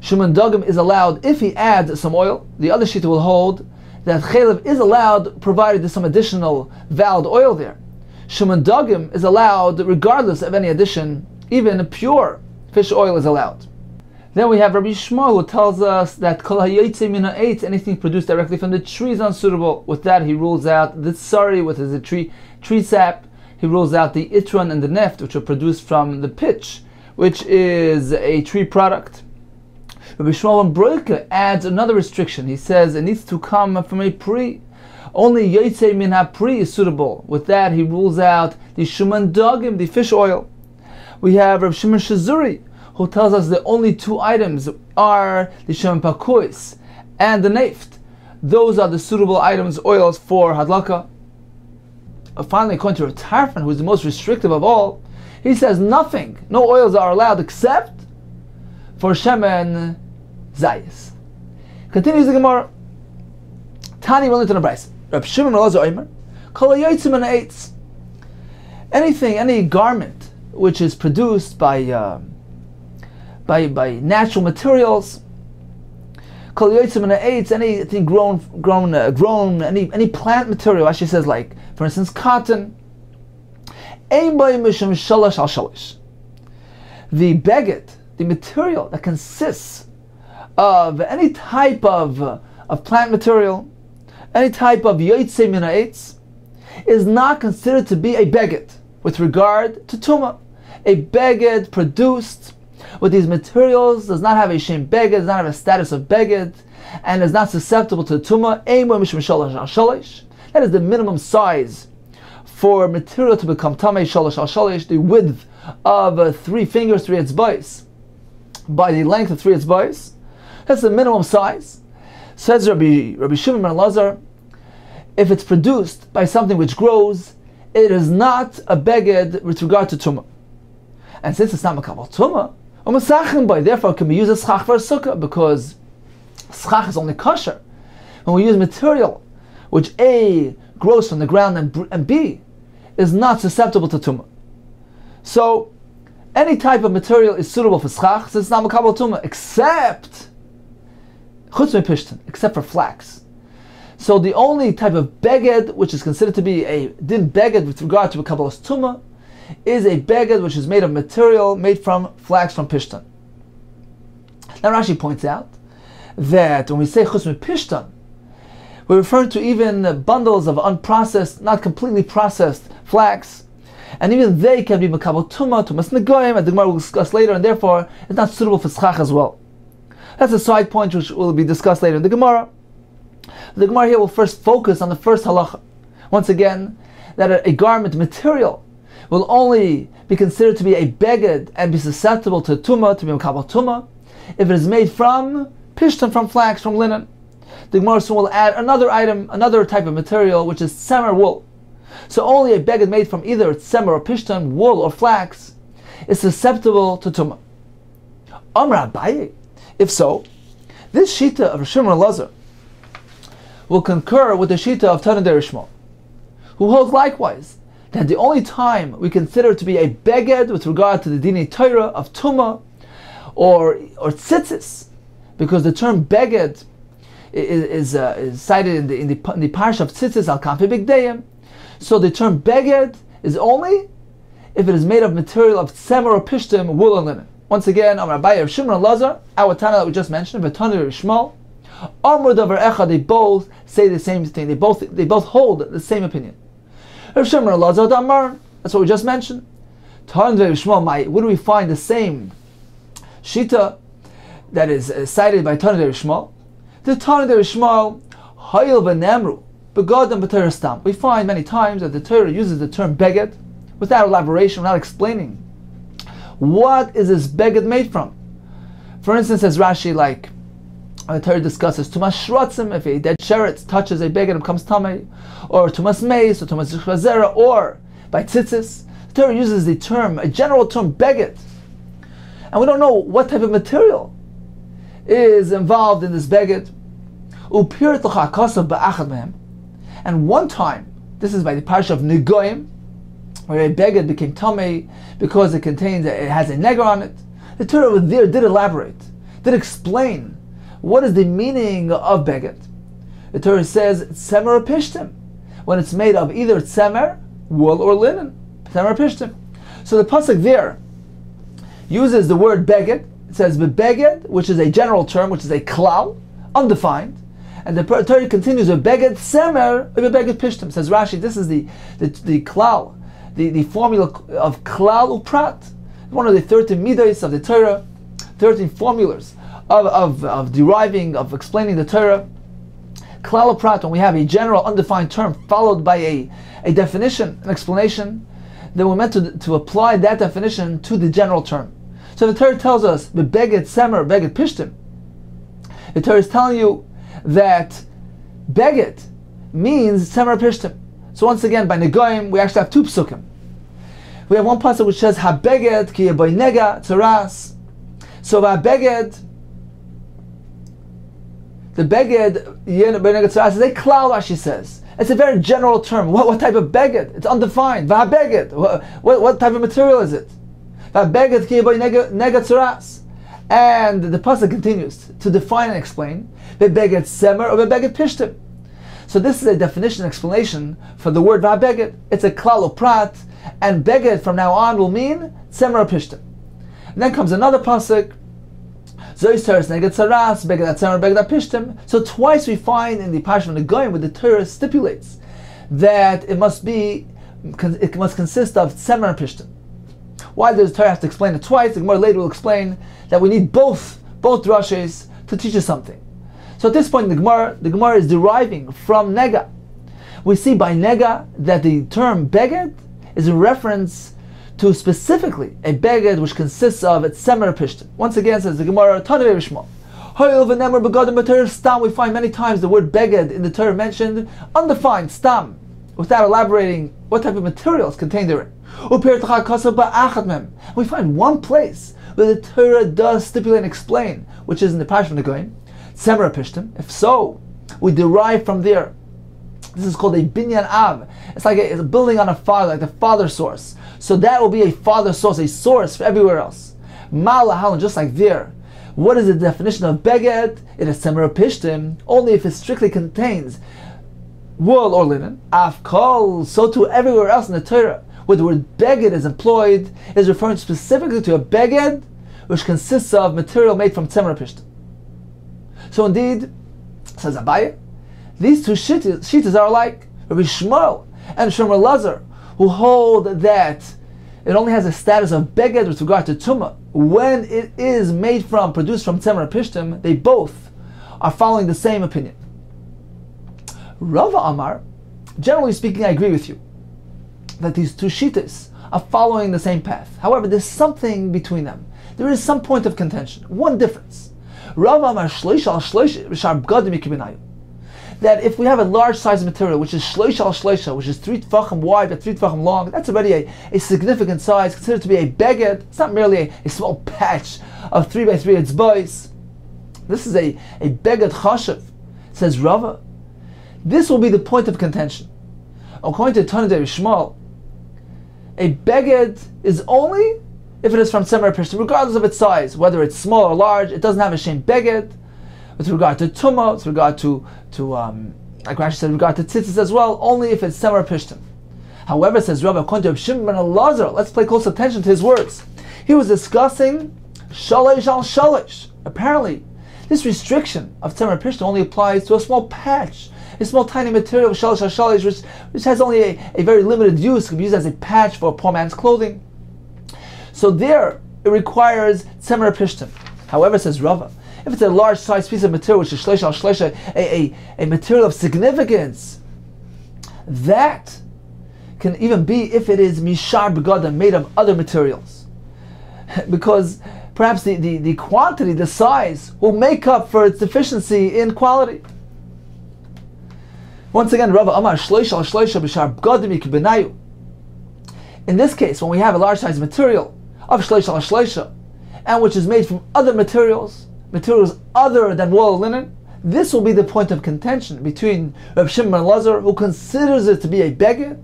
Shemen Dogim is allowed if he adds some oil. The other Shita will hold that Chelev is allowed provided there's some additional valid oil there. Shemen Dogim is allowed regardless of any addition, even pure fish oil is allowed. Then we have Rabbi Shmuel, who tells us that Kol hayotze min ha'etz, anything produced directly from the tree is unsuitable. With that, he rules out the tsari, which is a tree sap. He rules out the itron and the neft, which are produced from the pitch, which is a tree product. Rabbi Shmuel ben Broike adds another restriction. He says it needs to come from a pri. Only yotze min ha'pri is suitable. With that, he rules out the shemen dogim, the fish oil. We have Rabbi Shimon Shazuri, who tells us the only two items are the shemen pakuis and the neft. Those are the suitable items, oils for hadlaka. Finally, according to Rav Tarfon, who is the most restrictive of all, he says nothing, no oils are allowed except for shemen zayis. Continues the Gemara. Tani will into the Brisa. Reb Shimon Elazar Omer, Kol hayotze min ha'etz. Anything, any garment which is produced by natural materials, Kol hayotze min ha'etz, anything grown, any plant material. Actually says, like for instance, cotton. Ein bo mishum shalosh al shalosh. The beget, the material that consists of any type of plant material, any type of yotze min ha'etz, is not considered to be a beget with regard to tumah. A beget produced with these materials does not have a shem beget, does not have a status of beget, and is not susceptible to tumah. That is the minimum size for material to become tamei shalosh al shalosh, the width of 3 fingers, 3 etzbais, by the length of 3 etzbais. That's the minimum size. Says Rabbi Shimon ben Elazar, if it's produced by something which grows, it is not a beged with regard to tumah. And since it's not makabel tumah, therefore it can be used as schach for a sukkah, because schach is only kosher when we use material which A, grows from the ground, and B, is not susceptible to tumah. So any type of material is suitable for schach, since it's not makabel tumah, except chutz me'pishtan, except for flax. So the only type of beged which is considered to be a din beged with regard to a kabbalas tumah is a beged which is made of material made from flax, from pishtan. Now Rashi points out that when we say chutz me'pishtan, we're referring to even bundles of unprocessed, not completely processed flax, and even they can be makabel tumah, tumas negoyim, and the Gemara will discuss later, and therefore it's not suitable for schach as well. That's a side point which will be discussed later in the Gemara. The Gemara here will first focus on the first halacha. Once again, that a garment material will only be considered to be a beged and be susceptible to tumah, to be makabel tumah, if it is made from pishtan, from flax, from linen. The Gemara soon will add another item, another type of material, which is tzemer, wool. So only a beged made from either tzemer or pishtan, wool or flax, is susceptible to tumah. Amar Abaye, if so, this shita of Shimon Elazar will concur with the shita of Tanna Shmuel, who holds likewise that the only time we consider to be a beged with regard to the dinei Torah of tumah or tzitzis, because the term beged is cited in the parsha of tzitzis al kanfi bigdayim. So the term beged is only if it is made of material of tzemer or pishtim, wool and linen. Once again, Amar Abaye, Rav Shimon Elazar, our Tana that we just mentioned, Tanna Shmuel, Amar Davar Echad, they both say the same thing. They both hold the same opinion. Rav Shimon Elazar Damar, that's what we just mentioned. Where do we find the same shita that is cited by Tana Deir Shmuel? The Tana Deir Shmuel, Hayil v'nemru, begodem b'Torah stam. We find many times that the Torah uses the term beged without elaboration, without explaining what is this beged made from. For instance, as Rashi, like the Torah discusses, Tumas shrotzim, if a dead sheretz touches a beged and becomes tamei, or Tumas meis, or Tumas zera, or by tzitzis. The Torah uses the term, a general term, beged, and we don't know what type of material is involved in this beged. And one time, this is by the parsha of Negoim, where a beged became tamei because it has a neger on it. The Torah over there did elaborate, did explain what is the meaning of beged. The Torah says tzemer pishtim, when it's made of either tzemer, wool, or linen. Tzemer pishtim. So the pasuk there uses the word beged. It says beged, which is a general term, which is a klal, undefined. And the Torah continues with beged tzemer, beged pishtim. Says Rashi, this is the klal, the formula of klal uprat. One of the 13 midos of the Torah, 13 formulas of deriving, of explaining the Torah. Klal prat, when we have a general undefined term followed by a definition, an explanation, then we're meant to apply that definition to the general term. So the Torah tells us, beged semer, beged pishtim. The Torah is telling you that beged means semer pishtim. So once again, by Negoim, we actually have two psukim. We have one pasuk which says habeged ki by nega tzaras. So habeged, the beged by nega tzaras is a klal. Rashi says it's a very general term. What type of beged? It's undefined. Habeged. What type of material is it? Habeged ki by nega tzaras. And the pasuk continues to define and explain beged semer or beged pishtim. So this is a definition explanation for the word habeged. It's a klal prat. And beged from now on will mean tzemer pishtim. And then comes another pasuk, zoysteres neged tzaras, beged tzemer, beged pishtim. So twice we find in the parsha of Negoim where the Torah stipulates that it must consist of tzemer pishtim. Why does the Torah have to explain it twice? The Gemara later will explain that we need both drashes to teach us something. So at this point in the Gemara is deriving from nega. We see by nega that the term beged is a reference to specifically a beged which consists of its semer pishtim. Once again, says the Gemara, Tana Deir Shmuel, stam. We find many times the word beged in the Torah mentioned undefined, stam, without elaborating what type of material is contained therein. We find one place where the Torah does stipulate and explain, which is in the parsha of Negoim, semer pishtim. If so, we derive from there. This is called a binyan av. It's like a building on a father, like the father source. So that will be a father source, a source for everywhere else. Ma'alahalan, just like there. What is the definition of beged? It is semer pishtim, only if it strictly contains wool or linen. Afkol, so too everywhere else in the Torah, where the word beged is employed, is referring specifically to a beged which consists of material made from semer pishtim. So indeed, says Abaye, these two shittas are alike. Rabbi Shmuel and Shomer Lazar, who hold that it only has a status of beged with regard to tumah when it is produced from tzemer pishtim. They both are following the same opinion. Rava Amar, generally speaking, I agree with you that these two shittas are following the same path. However, there's something between them. There is some point of contention. One difference. Rava Amar shloish al shloish v'shar b'gadim yikibinayu. That if we have a large size of material, which is shloisha al shloisha, which is 3 tefachim wide but 3 tefachim long, that's already a significant size, considered to be a beged. It's not merely a small patch of 3 by 3 etzbos. This is a beged chashav, says Rava. This will be the point of contention. According to Tana Deir Shmuel, a beged is only if it is from semer pishtim, regardless of its size, whether it's small or large. It doesn't have a shem beged. With regard to tumah, with regard to like Rashi said, with regard to tzitzis as well, only if it's semer pishtim. However, says Rabbi, according to Shimon ben Elazar, let's pay close attention to his words. He was discussing shalish al shalish. Apparently, this restriction of semer pishtim only applies to a small patch, a small tiny material of shalish al shalish, which has only a very limited use. It can be used as a patch for a poor man's clothing. So there, it requires tzemer pishtim. However, says Rava, if it's a large size piece of material, which is shleisha al shleisha, a material of significance, that can even be if it is mishar begadim, made of other materials. Because perhaps the quantity, the size, will make up for its deficiency in quality. Once again, Rava Amar shleisha al shleisha b'shar begadim yikbenayu. In this case, when we have a large size material of shleisha al shleisha, and which is made from other materials other than wool or linen, this will be the point of contention between Reb Shimon and Lazar, who considers it to be a beged,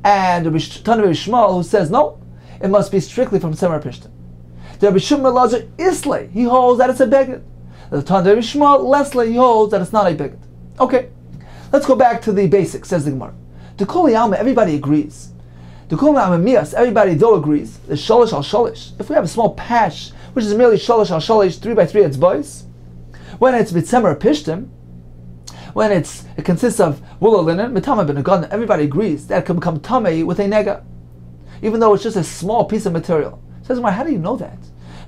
and Reb Shmuel, who says no, it must be strictly from tzemer pishtim. The Reb Shimon and Lazar Islay, he holds that it's a beged. The Tan Reb Shmuel Leslie, he holds that it's not a beged. Okay, let's go back to the basics. Says the Gemara. The Kol Yalma, everybody agrees. The Kol Yalma, everybody though agrees. The sholish al sholish. If we have a small patch which is merely sholish al sholish, 3x3 etzbos, when it's b'tzemer pishtim, when it consists of wool or linen, mitama ben agadna, everybody agrees that it can become tamei with a nega, even though it's just a small piece of material. Says, how do you know that?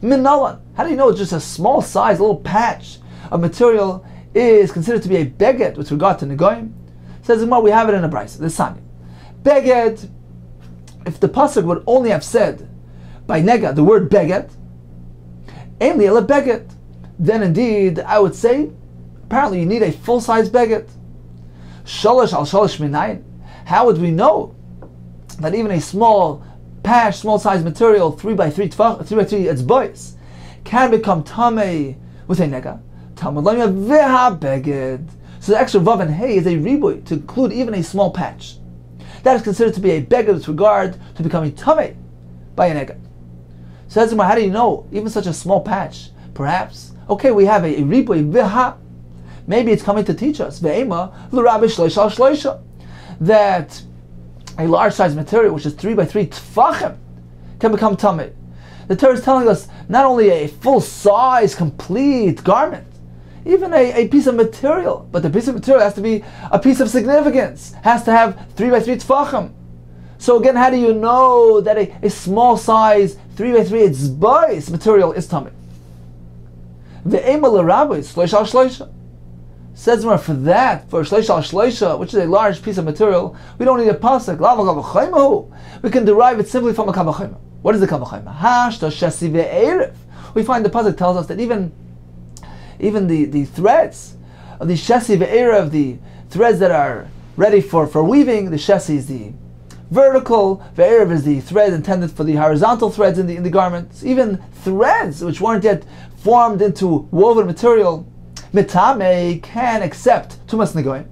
Minalan, how do you know it's just a small size, a little patch of material is considered to be a beged with regard to negoim? Says, we have it in a brayso. The Sanya. Beged, if the pasuk would only have said by nega the word beged, ainli ele beged, then indeed I would say apparently you need a full-size beged. Sholosh al sholosh minayin. How would we know that even a small patch, small-size material, 3x3 etzbos, can become tamei with a nega? Talmud lamya veha beged. So the extra vav and hey is a ribui to include even a small patch. That is considered to be a beged with regard to becoming tamei by a nega. So that's how do you know even such a small patch? Perhaps, okay, we have a ribui veha. Maybe it's coming to teach us ve'ema l'rabi shleisha al shleisha, that a large size material, which is 3x3 tfachim, can become tamei. The Torah is telling us not only a full size, complete garment, even a piece of material, but the piece of material has to be a piece of significance, has to have 3x3 tfachim. So again, how do you know that a small size 3x3 etzbos material is tamei? Ve'ema l'rabi shleisha al shleisha. Says more for that, for shleisha al shleisha, which is a large piece of material, we don't need a pasuk. We can derive it simply from a kavachayma. What is the kavachayma? Hashta shesi ve'erev. We find the pasuk tells us that even the threads of the shesi ve'erev, the threads that are ready for weaving, the shesi is the vertical, ve'erev is the thread intended for the horizontal threads in the garments. Even threads which weren't yet formed into woven material, mitame, can accept tumas negoim.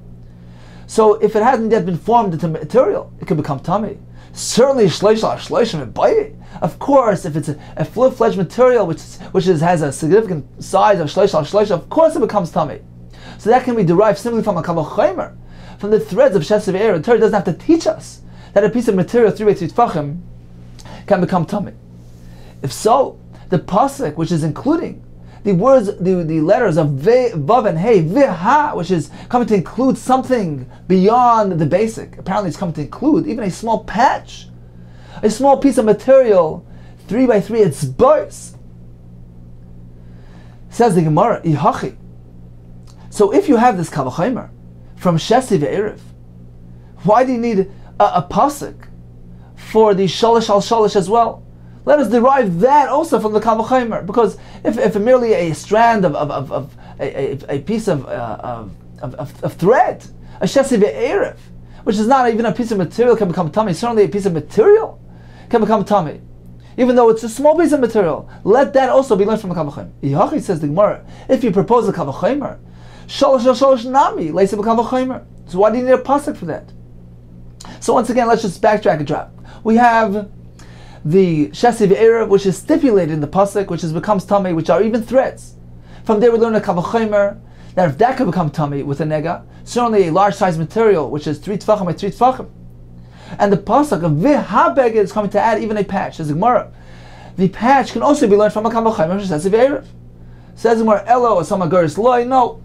So if it hasn't yet been formed into material, it can become tamei. Certainly shleisha shleisha mebaye. Of course, if it's a full-fledged material which has a significant size of shleisha shleisha, of course it becomes tamei. So that can be derived simply from a kavachaymer, from the threads of shesiv eir. The Torah doesn't have to teach us that a piece of material 3x3 tfachim can become tamei. If so, the pasuk, which is including the words, the letters of vav and hey, viha, which is coming to include something beyond the basic. Apparently it's coming to include even a small patch, a small piece of material, 3x3 etzbos. Says the Gemara, ihachi. So if you have this kavachaymer from shesi ve'erev, why do you need a pasuk for the shalish al shalish as well? Let us derive that also from the kavachaymer, because if merely a strand of a piece of thread, a shesi ve'erev, which is not even a piece of material, can become tamei. Certainly a piece of material can become tamei, even though it's a small piece of material. Let that also be learned from the kavachaymer. Yachi, says the Gemara, if you propose a kavachaymer, shalosh shalosh nami leisa b'kavachaymer. So why do you need a pasuk for that? So once again, let's just backtrack and drop. We have the shesi ve'erev, which is stipulated in the pasuk, which becomes tamei, which are even threads. From there we learn a kavachaymer, that if that could become tamei with a nega, certainly a large size material, which is 3 tfachim by 3 tfachim. And the pasuk of viha beged is coming to add even a patch. Says the Gemara, the patch can also be learned from a kavachaymer, which is shesi ve'erev. Says the Gemara, elo or some agoris loy, no.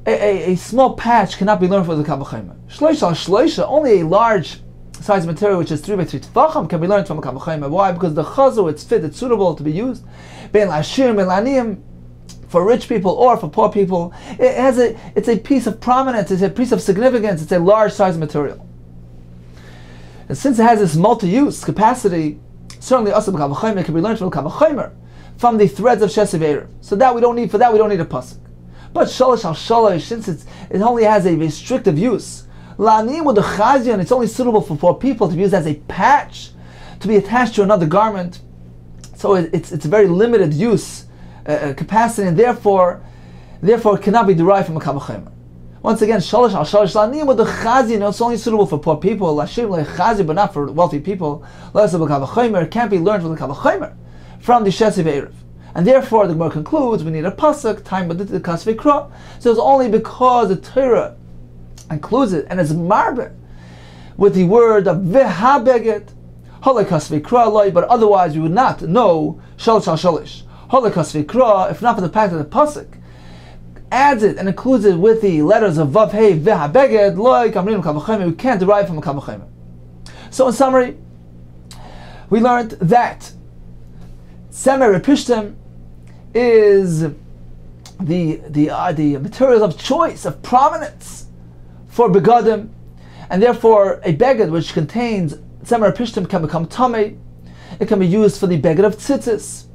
A small patch cannot be learned from the kavachaymer. Shleisha, only a large size material, which is 3 by 3 tefachim, can be learned from a kal v'chomer. Why? Because the chazu, it's fit, it's suitable to be used. Ben la'ashir, ben la'aniyim, for rich people or for poor people. It's a piece of prominence, it's a piece of significance, it's a large size material. And since it has this multi-use capacity, certainly also kal v'chomer can be learned from kal v'chomer, from the threads of Shesiv Erev. So that we don't need, for that we don't need a pasuk. But shalosh al shalosh, since it only has a restrictive use, la'anim with the chazion, it's only suitable for poor people to be used as a patch, to be attached to another garment. So it's a very limited use capacity, and therefore it cannot be derived from a kal v'chomer. Once again, shalosh al shalosh, la'anim with the chazion, it's only suitable for poor people, la'ashim le'chazion, but not for wealthy people. La'aseh b'kal v'chomer, it can't be learned from the kal v'chomer, from the Shesiv Erev. And therefore, the Gemara concludes, we need a pasuk, time but the kasvei kra. So it's only because the Torah includes it and is marbe with the word of v'habeget, halei kasvei kra loy, but otherwise we would not know shalosh al shalosh. Halei kasvei kra, if not for the fact that the pasuk adds it and includes it with the letters of vav hey v'habeget loy kamrim kal v'chomer, we can't derive from a kal v'chomer. So in summary, we learned that Semer Repishtim is the materials of choice, of prominence for begadim, and therefore a beged which contains Semer Repishtim can become tamei. It can be used for the beged of tzitzis.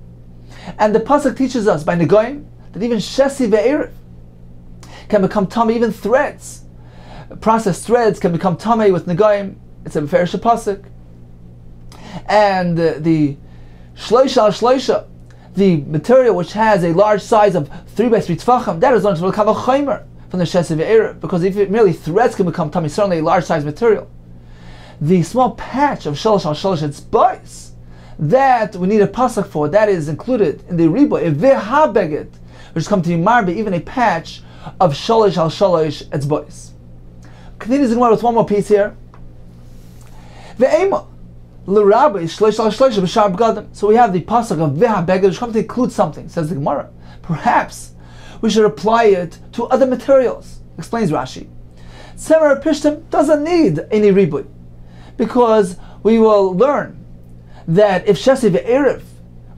And the pasuk teaches us by Negoim that even Shesiv Erev can become tamei, even threads. Processed threads can become tamei with Negoim. It's a Meferish pasuk. And the Shloisha al Shloisha, the material which has a large size of 3 by 3 tefachim, that is learned from the kal v'chomer, from the Shesiv Erev, because if it merely threads can become tamei, certainly a large size material. The small patch of shalosh al shalosh, it's bois, that we need a pasuk for, that is included in the ribo, a v'habeget, which has come to be marbe, even a patch of shalosh al shalosh, it's bois. Continues the Gemara with one more piece here. Ve'ema. So we have the pasuk of v'habeged, which comes to include something, says the Gemara. Perhaps we should apply it to other materials. Explains Rashi. Semer Pishtim doesn't need any ribui, because we will learn that if Shesiv Erev,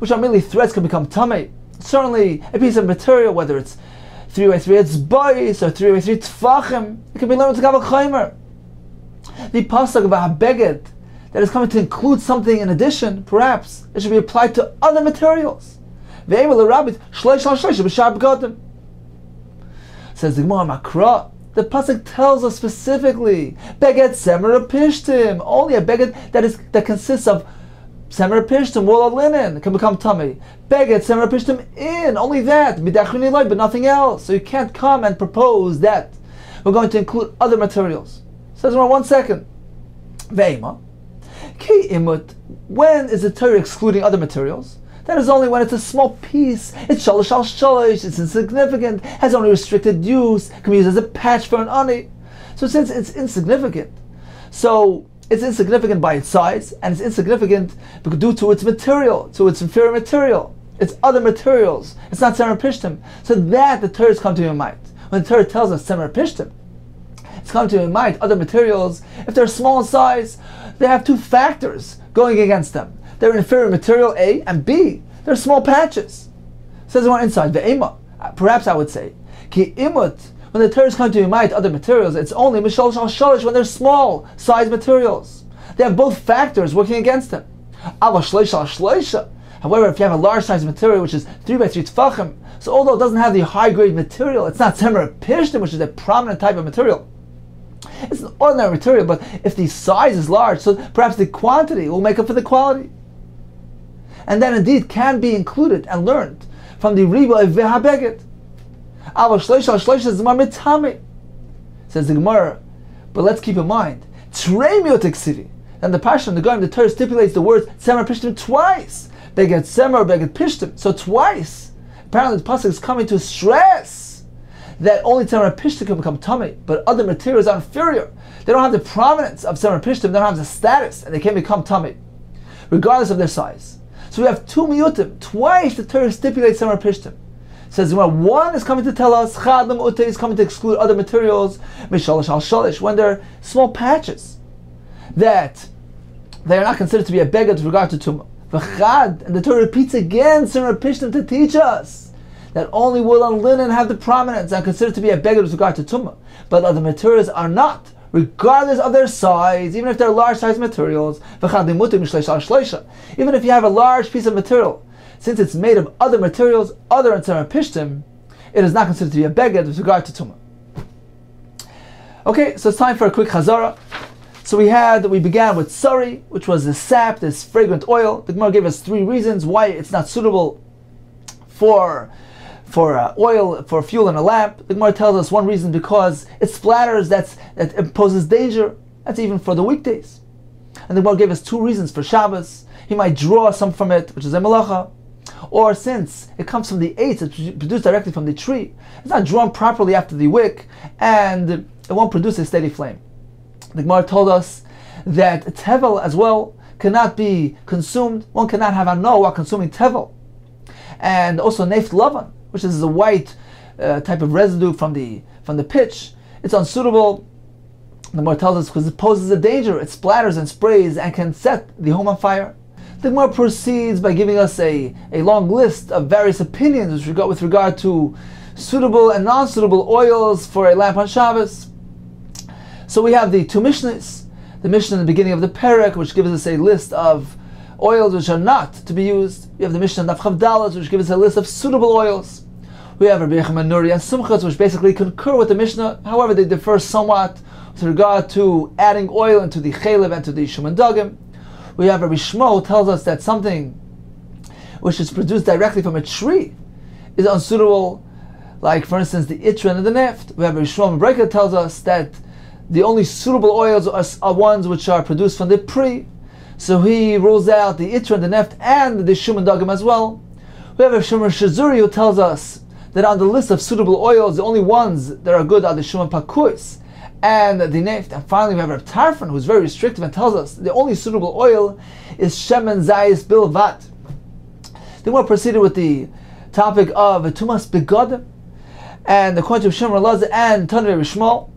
which are merely threads, can become tamei, certainly a piece of material, whether it's 3 by 3 it's bois or 3 by 3 tefachim, it can be learned with kal v'chomer. The pasuk of v'habeged that is coming to include something in addition, perhaps it should be applied to other materials. Says the Gemara Makra, the pasuk tells us specifically, beged semer pishtim, only a beged that consists of semer pishtim, wool or linen, can become tamei. Beged semer pishtim in, only that, but nothing else. So you can't come and propose that we're going to include other materials. Says the Gemara, 1 second. Ve'ema. Ki imut, when is the Torah excluding other materials? That is only when it's a small piece. It's shalosh al shalosh, it's insignificant, has only restricted use, can be used as a patch for an ani. So since it's insignificant, so it's insignificant by its size, and it's insignificant due to its material, to its inferior material. It's other materials. It's not semer pishtim. So that the Torah has come to your mind. When the Torah tells us semer pishtim, it's come to your mind other materials. If they're small in size, they have 2 factors going against them. They're inferior material A, and B, they're small patches. Says the one inside, ve'ema. Perhaps I would say, ki imut, when the Torah come to your mind other materials, it's only mishalosh al shalosh when they're small size materials. They have both factors working against them. Ava shloisha al shloisha. However, if you have a large size material which is 3 by 3 tefachim, so although it doesn't have the high grade material, it's not semer pishtim, which is a prominent type of material. It's an ordinary material, but if the size is large, so perhaps the quantity will make up for the quality. And that indeed can be included and learned from the riba of v'habeged. Says the Gemara, but let's keep in mind, then the Parsha in the Gemara, the Torah stipulates the words semer pishtim twice. Beged semer, beged pishtim. So twice. Apparently the pasuk is coming to stress that only semer pishtim can become tamei, but other materials are inferior. They don't have the prominence of semer pishtim, they don't have the status, and they can become tamei, regardless of their size. So we have 2 miyutim. Twice the Torah stipulates semer pishtim. Says one is coming to tell us, chad l'mu'uteh is coming to exclude other materials, mishalosh al shalish, when they're small patches. that they are not considered to be a beggar with regard to tumah. V'chad, and the Torah repeats again, Simra Pishtim, to teach us that only wool and linen have the prominence and are considered to be a beggar with regard to tumah, but other materials are not, regardless of their size, even if they're large size materials. Even if you have a large piece of material, since it's made of other materials other than Simra Pishtim, it is not considered to be a beggar with regard to tumah. Okay, so it's time for a quick chazara. So we began with sari, which was the sap, this fragrant oil. The Gemara gave us 3 reasons why it's not suitable for oil, for fuel in a lamp. The Gemara tells us one reason, because it splatters, that imposes danger. That's even for the weekdays. And the Gemara gave us 2 reasons for Shabbos. He might draw some from it, which is a melacha. Or since it comes from the eitz, it's produced directly from the tree, it's not drawn properly after the wick, and it won't produce a steady flame. The Gemara told us that tevel as well cannot be consumed. One cannot have ano while consuming tevel. And also neft lavan, which is a white type of residue from the pitch. It's unsuitable. The Gemara tells us because it poses a danger. It splatters and sprays and can set the home on fire. The Gemara proceeds by giving us a long list of various opinions with regard to suitable and non-suitable oils for a lamp on Shabbos. So we have the 2 Mishnahs, the Mishnah in the beginning of the Perek, which gives us a list of oils which are not to be used. We have the Mishnah Daf Chavdalas, which gives us a list of suitable oils. We have Rabbi Yochanan Nuri and Sumchas, which basically concur with the Mishnah. However, they differ somewhat with regard to adding oil into the chalev and to the shuman dagim. We have Rabbi Shmuel, who tells us that something which is produced directly from a tree is unsuitable, like for instance the itran and the neft. We have Rabbi Shmuel Breika tells us that the only suitable oils are ones which are produced from the pri. So he rules out the itran, the neft, and the shuman dagim as well. We have a Shuman Shazuri who tells us that on the list of suitable oils, the only ones that are good are the shuman pakuis and the neft. And finally we have Reb Tarfon, who's very restrictive and tells us the only suitable oil is shemen zayis bilvat. Then we're proceeded with the topic of tumas begadim, and according to Shimon Elazar and Tanur Rishmal,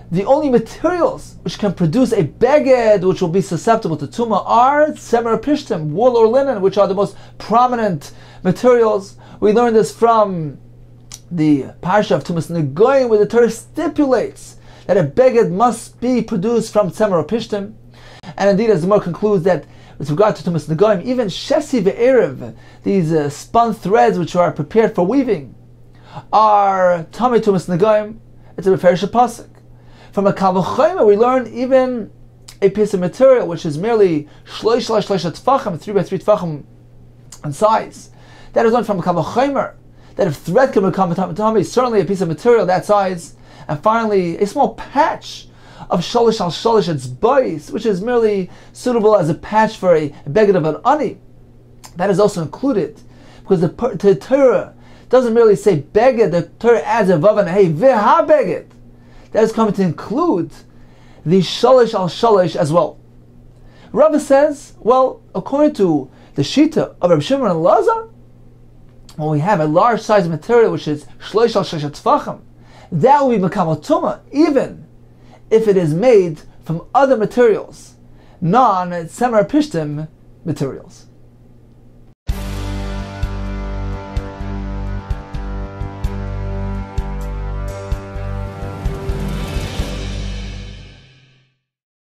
the only materials which can produce a beged which will be susceptible to tumah are semer pishtim, wool or linen, which are the most prominent materials. We learned this from the parsha of Tumas Negoyim, where the Torah stipulates that a beged must be produced from semer pishtim. And indeed, as the Gemara concludes that with regard to Tumas Negoyim, even shesi ve'erev, these spun threads which are prepared for weaving, are tamei Tumas Negoyim. It's a referish pasuk. From a Kal V'chomer, we learn even a piece of material which is merely shloish tefachim, 3 by 3 tefachim in size. That is learned from a Kal V'chomer, that if thread can become a certainly a piece of material that size. And finally, a small patch of sholish al sholish its bais, which is merely suitable as a patch for a beged of an ani. That is also included, because the Torah doesn't merely say beged, the Torah adds a vav and a hey, v'ha beged. That is coming to include the shalish al shalish as well. Rava says, well, according to the shita of Rabbi Shimon Elazar, when we have a large size material which is shloish al shalish tefachim, that will be mekabel tumah, even if it is made from other materials, non-semer pishtim materials.